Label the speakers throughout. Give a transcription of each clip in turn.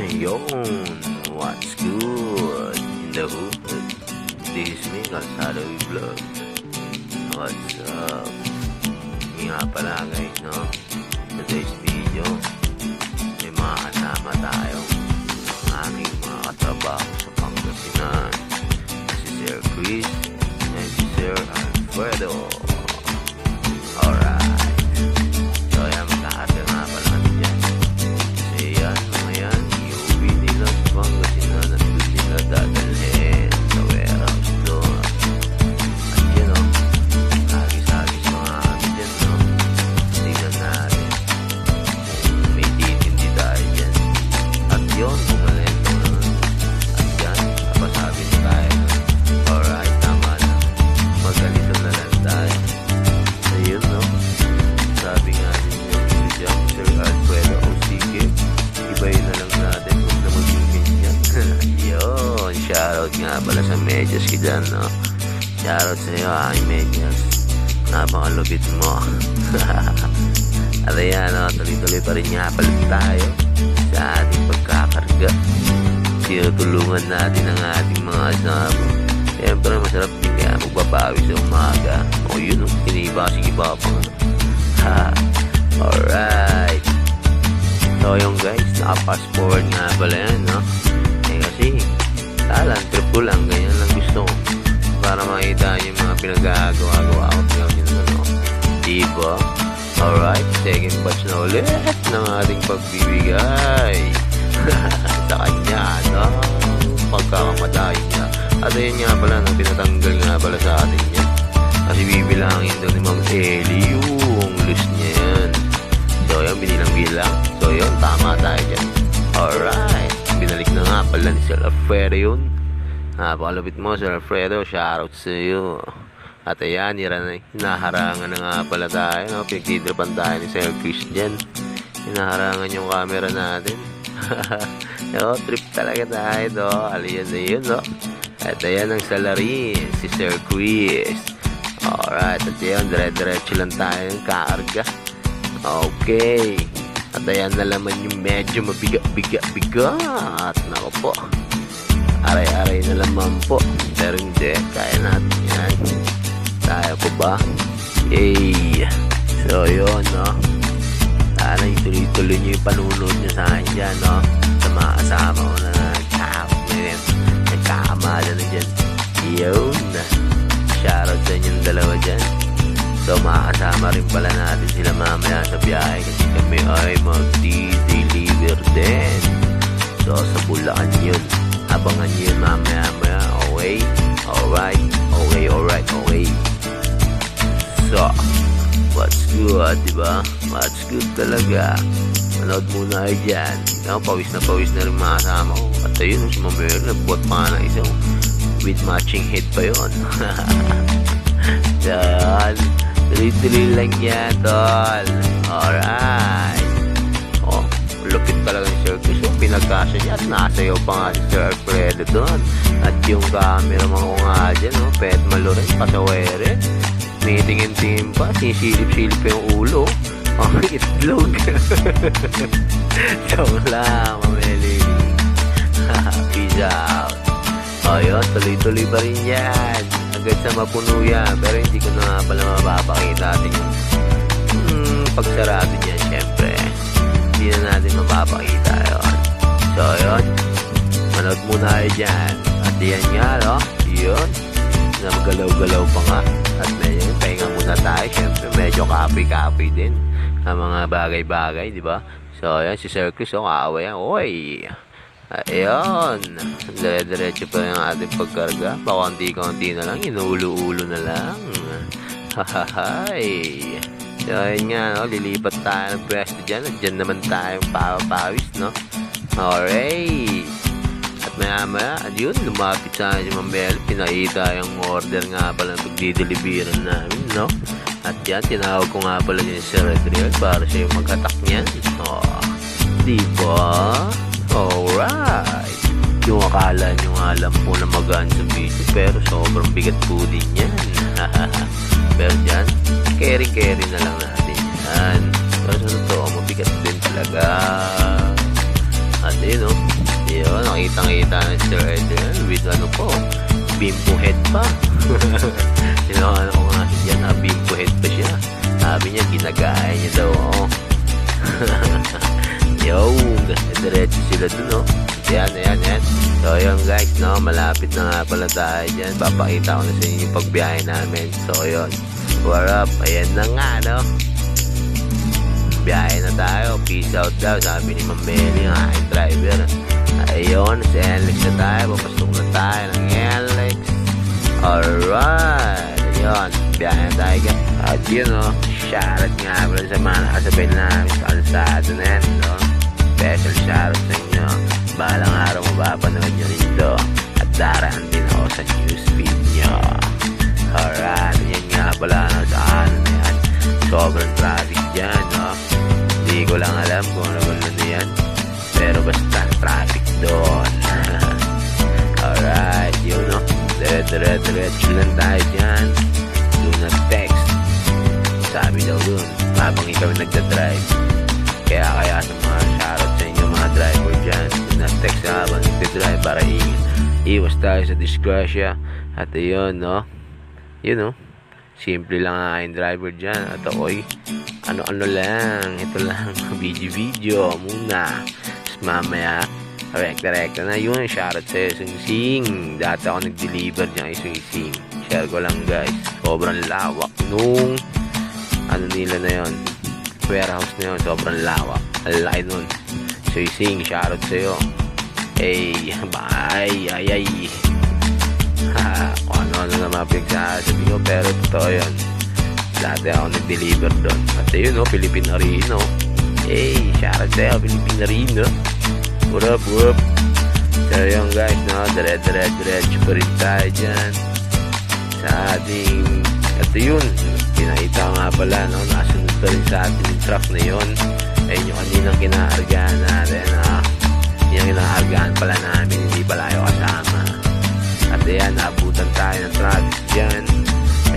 Speaker 1: Ayun, what's good in the hood? This is me, Calzado Vlog. What's up? Hindi nga pala guys, no? Today's video, may mga kasama tayo ng aking mga katrabaho sa Pangasinan. Si Sir Chris and si Sir Alfredo. Alright. So yan, magkakasya nga pala natin dyan. Kasi yan, mga yan, iuwi nila sa Pangasinan at doon nila dadalhin sa warehouse doon. At yan o, hagis-hagis mga amin dyan, no? Tingnan natin kung may titindi tayo dyan. At yun, kumalento na. At yan, napasabi na tayo. Alright, tama na. Magganito na lang tayo. Ayun, no? Sabi nga din yung dyan, Sir Alfredo, o sige, ibayin na lang natin kung na maging ganyan. Yun, shoutout nga pala sa medyas ko dyan, no? Shoutout sa iyo, aking medyas. Napakalupit mo. At ayan, no? Tuloy-tuloy pa rin nga pala tayo sa ating pagkakarga. Tinutulungan natin ang ating mga asama. Siyempre, masarap din kaya magbabawi sa umaga. O yun, kiniba-sigiba pa nga. Alright. So yung guys, naka-fast forward nga pala yan, no? Eh kasi, talang trip ko lang, ganyan lang gusto ko. Para makita yung mga pinag-agawa-gawa ko. Tingnan nyo naman, no? Diba? Alright, second batch na ulit ng ating pagbibigay. Sa kanya, no? Pagkakamatay niya. At ayun nga pala, no? Pinatanggal nga pala sa atin niya. Kasi bibilangin doon ni Ma'am Ellie yung list niya yan. So yun, binilang-bilang. So yun, tama tayo dyan. Alright, binalik na nga pala ni Sir Alfredo yun. Napakalupit mo, Sir Alfredo. Shoutout sa iyo. At ayan, hinaharangan na nga pala tayo, no? Pinagtitripan tayo ni Sir Christian. Hinaharangan yung camera natin. Yo, trip talaga tayo, no? Aliyan na yun, no? At ayan ang salarin, si Sir Chris. Alright, at yun, dire-diretso lang tayo ng kaarga. Okay. At ayan na naman yung medyo mabigat. Nako po. Aray-aray na naman po. Pero hindi, kaya natin yan. Kaya po ba? Yay! So yun, no? Sana ituloy-tuloy nyo yung panunod nyo sa akin dyan, no? Sa mga kasama ko na nagkakamala na dyan. Yun! Shoutout sa inyong dalawa dyan. So makakasama rin pala natin sila mamaya sa biyahe kasi kami ay mag-deliver din. So sa Bulacan yun. Abangan nyo yun mamaya. Okay? Alright? Okay. So, what's good, diba? What's good talaga. Manood muna kayo dyan. Pawis na rin makasama ko. At ayun, si Ma'am Ellie nagbuhat pa nga ng isang with matching head pa yun. Tol, tuloy-tuloy lang yan, tol. Alright. Oh, lupit talaga ni Sir Chris. So, pinagkasya niya at nasayaw pa nga si Sir Alfredo doon. At yung camera mga ko nga dyan, no? Pet Maloren, pasawere. Tingin-tingin pa, sisilip-silip pa yung ulo. Oh, itlog. Joke lang, Ma'am Ellie. Peace out. O yun, tuloy-tuloy pa rin yan. Agad sa mapuno yan. Pero hindi ko na nga pala mapapakita natin yung pagsarado niyan, syempre. Hindi na natin mapapakita yun. So yun, manood muna kayo dyan. At yan nga, no? Yun. Na magalaw-galaw pa nga. At medyo pahinga muna tayo. Syempre, medyo kapoy-kapoy din ang mga bagay-bagay, di ba? So yan, si Sir Chris, kaaway yan. Oy! Ayun, dire-diretso pa yung ating pagkarga. Pakunti-kunti na lang, inuulo-ulo na lang. Hahahay. So ayun nga, no? Lilipat tayo ng pwesto dyan. At dyan naman tayong papawis, no? Alright. At maya-maya, yun, lumapit sa akin si Ma'am Ellie. Pinakita yung order nga pala ng pagdideliveran namin, no? At yan, tinawag ko nga pala yung Sir Adriel para siya yung mag-attack niyan. Oh, diba? Alright. Yung akala nyo nga alam po na magaan sa video, pero sobrang bigat po din yan. Pero dyan, carry na lang natin yan. Pero sa totoo, mabigat din talaga. At yun, no? Yun, nakitang-kita ng Sir Adrian with ano po, bimbo head pa. Ano ko nga siya na bimbo head pa siya. Sabi niya, ginagaya niya daw ako. Yo, diretso sila dun, no? Yan. So, yun guys, no? Malapit na nga pala tayo dyan. Papakita ko na sa inyo yung pagbiyahe namin. So, yun. What up? Ayan na nga, no? Biyahe na tayo. Peace out daw. Sabi ni Ma'am Belly, ang aking driver. Ayun, sa NLEX na tayo. Papasok na tayo ng NLEX. Alright. Ayun, biyahe na tayo guys. At yun, no? Shoutout nga pala sa mga nakasabay namin sa kalsada na yan, no? Special shoutout sa inyo. Balang araw mapapanood nyo rito. At daraan din ako sa newsfeed nyo. Alright, yan nga pala no, sa ano na yan. Sobrang traffic dyan, no? Hindi ko lang alam kung ano na yan. Pero basta traffic doon. Alright, yun, no? Diretso lang tayo dyan. Do not text. Sabi daw dun, habang ikaw nagdadrive. Kaya sa mga shoutout sa inyo mga driver dyan. Na-text na habang nagdadrive para iwas tayo sa disgrasya. At ayun, no? Yun, no? Simple lang ang aking driver dyan. At ako'y ano lang. Ito lang, video muna. Tapos mamaya, rekta na yun. Shoutout sa'yo, Sing. Dati ako nag-deliver dyan kay Sing. Share ko lang guys. Sobrang lawak nung ano nila na yun, warehouse na yun, sobrang lawak, alaki nun. So Sing, shoutout sa'yo. Hey, bye, ay. Kung ano na mga pinagsasabi ko, pero totoo yun. Dati ako nag-deliver doon. At yun, no, Pilipinarino. Hey, shoutout sa'yo, Pilipinarino. What up? So yun guys, no, diretso pa rin tayo dyan sa ating, at yun, pinakita nga pala, no, nasunod pa rin sa atin yung truck na yun. Ayun yung kaninang kinaargahan natin, yung kinaargahan pala namin, hindi pala kayo kasama. At ayan, naabutan tayo ng traffic dyan.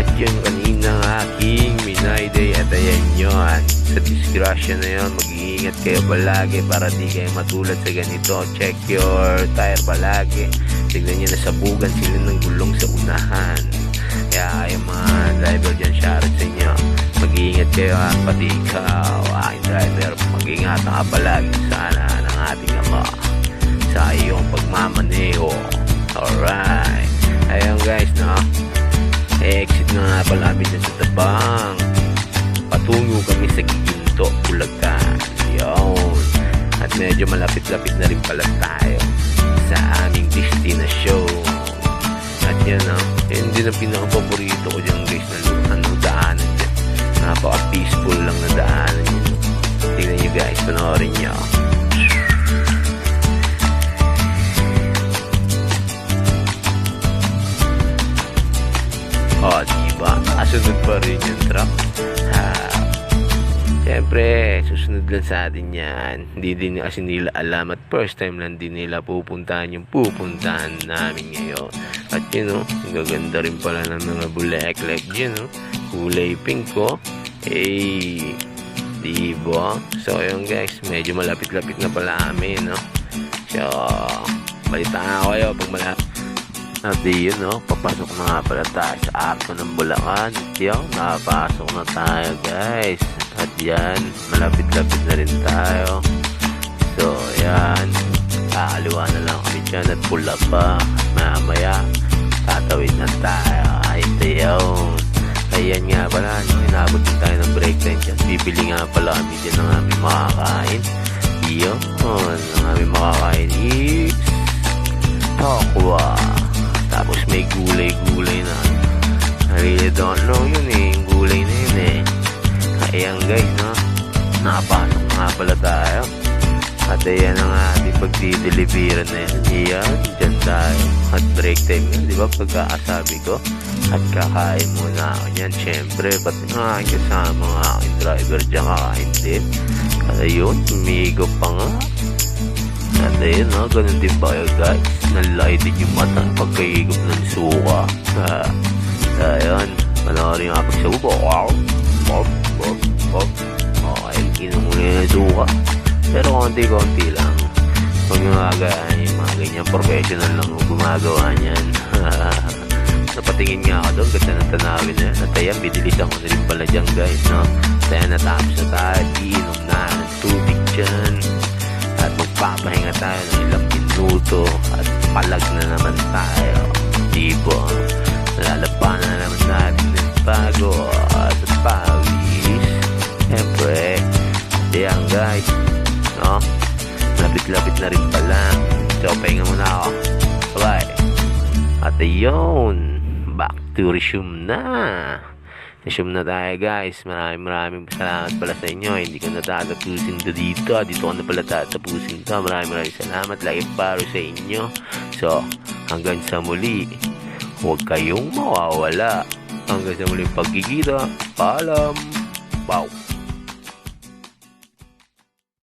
Speaker 1: At yun kaninang aking Minayday. At ayan yun, sa disgrasya na yun, mag-iingat kayo palagi para di kayo matulad sa ganito. Check your tire palagi. Tignan nyo, nasabugan sila ng gulong sa unahan. Kaya yung mga driver dyan, shoutout sa inyo. Mag-iingat kayo ha, pati ikaw, aking driver. Mag-iingat ka palagi sana ng ating ama sa iyong pagmamaneho. Alright. Ayun guys, no? Exit na nga pala kami sa tabang. Patungo kami sa Giginto, Bulacan. Yun. At medyo malapit-lapit na rin pala tayo sa aming destinasyon. At yan, no? Yun din ang pinaka-paborito ko dyan guys na daanan dyan. Napaka-peaceful lang na daanan yun. Tingnan nyo guys, panoorin nyo. Oh, diba? Kasunod pa rin yung truck. Siyempre, susunod lang sa atin yan. Hindi din kasi nila alam at first time lang din nila pupuntahan yung pupuntahan namin ngayon. At yun, no, gaganda rin pala ng mga bulek-lek dyan, no? Kulay pink ko. Eh, diba? So, yun guys, medyo malapit-lapit na pala amin, no? So, balitaan ko kayo pag malapit. At yun, no, papasok na nga pala tayo sa Arco ng Bulacan. Yun, nakapasok na tayo guys. At yan, malapit-lapit na rin tayo. So, yan, kakaliwa na lang kami dyan at pula pa. Mamaya, tatawid na tayo. Ay, yun. Ayan nga pala, no, inabot din tayo ng break time dyan. Bibili nga pala kami dyan ng aming makakain. Yun, ang aming makakain is tokwa. Tapos may gulay-gulay na. I really don't know yun eh. Yung gulay na yun eh. Ayan guys, no? Nakapasok nga pala tayo. At ayan ang ating pagdideliveran na yan. Ayan, dyan tayo. At break time yun, di ba? Pagkakasabi ko. At kakain muna ako yan. Siyempre, pati nga aking kasama ang aking driver dyan kakain din. At ayun, umigo pa nga. At ayun, no? Ganun din ba kayo guys? Nalay din yung mata pagkaigop ng suka. Ayun, panoorin yung apag sa ubo. Okay, inom muna yung suka. Pero konti-konti lang. Huwag nyo agayaan yung mga ganyan. Professional lang yung gumagawa niyan. Napatingin nga ako doon. Ganda ng tanawin na yan. At ayan, bidilisan ko na rin pala dyan guys, no? At ayan, natapos na tayo. Inom na ng tubig dyan. At magpapahinga tayo ng ilang minuto. At palag na naman tayo. Tipo, nalalabanan na naman natin ng pagod at pawis. Siyempre, ayan guys, no? Lapit-lapit na rin pala. So, pahinga muna ako. Bye. At ayun, back to resume na. Resume na tayo guys. Maraming salamat pala sa inyo. Hindi ko natatapusin to dito. Dito ko na pala tatapusin to. Maraming salamat. Like and follow sa inyo. So, hanggang sa muli. Huwag kayong mawawala. Hanggang sa muli pagkikita. Paalam. Wow.